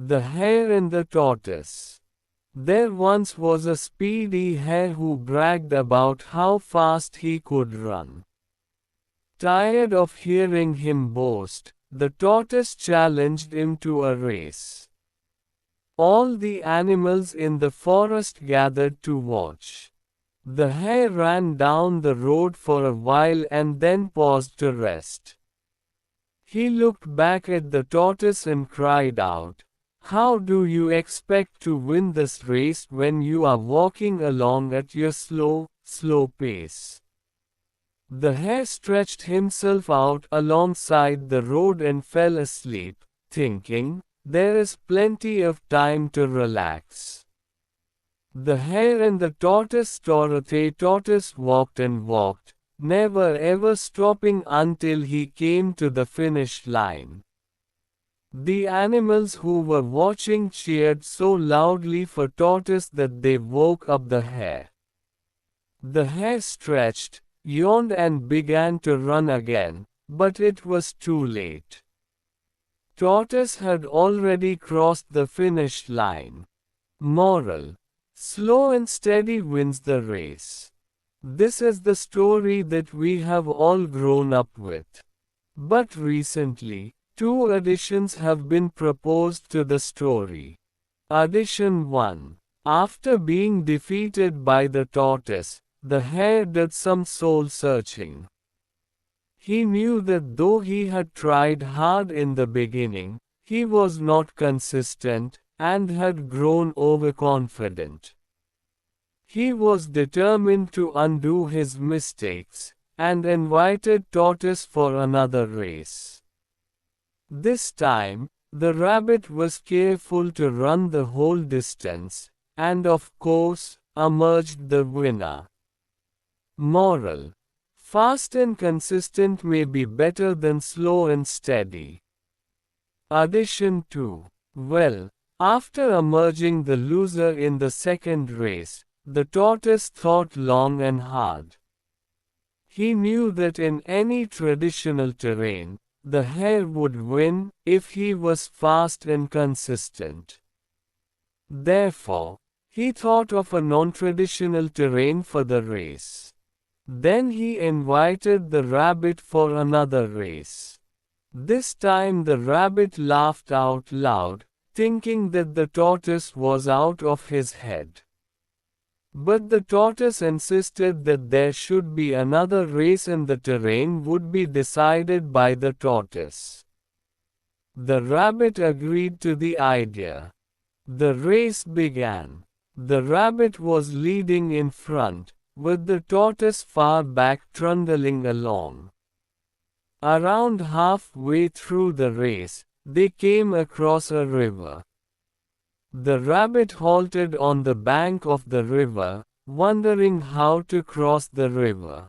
The Hare and the Tortoise. There once was a speedy hare who bragged about how fast he could run. Tired of hearing him boast, the tortoise challenged him to a race. All the animals in the forest gathered to watch. The hare ran down the road for a while and then paused to rest. He looked back at the tortoise and cried out, "How do you expect to win this race when you are walking along at your slow pace?" The hare stretched himself out alongside the road and fell asleep, thinking, "There is plenty of time to relax." The hare and the tortoise walked and walked, never ever stopping until he came to the finish line. The animals who were watching cheered so loudly for Tortoise that they woke up the hare. The hare stretched, yawned and began to run again, but it was too late. Tortoise had already crossed the finish line. Moral: slow and steady wins the race. This is the story that we have all grown up with. But recently, two additions have been proposed to the story. Addition 1. After being defeated by the tortoise, the hare did some soul searching. He knew that though he had tried hard in the beginning, he was not consistent, and had grown overconfident. He was determined to undo his mistakes, and invited Tortoise for another race. This time, the rabbit was careful to run the whole distance, and of course, emerged the winner. Moral: fast and consistent may be better than slow and steady. Addition 2. Well, after emerging the loser in the second race, the tortoise thought long and hard. He knew that in any traditional terrain, the hare would win if he was fast and consistent. Therefore, he thought of a non-traditional terrain for the race. Then he invited the rabbit for another race. This time the rabbit laughed out loud, thinking that the tortoise was out of his head. But the tortoise insisted that there should be another race and the terrain would be decided by the tortoise. The rabbit agreed to the idea. The race began. The rabbit was leading in front, with the tortoise far back trundling along. Around halfway through the race, they came across a river. The rabbit halted on the bank of the river, wondering how to cross the river.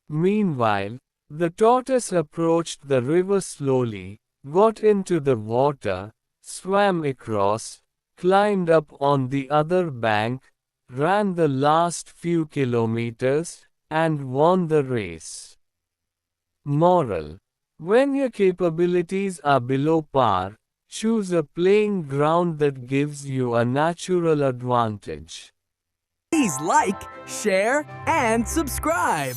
Meanwhile, the tortoise approached the river slowly, got into the water, swam across, climbed up on the other bank, ran the last few kilometers, and won the race. Moral: when your capabilities are below par, choose a playing ground that gives you a natural advantage. Please like, share, and subscribe.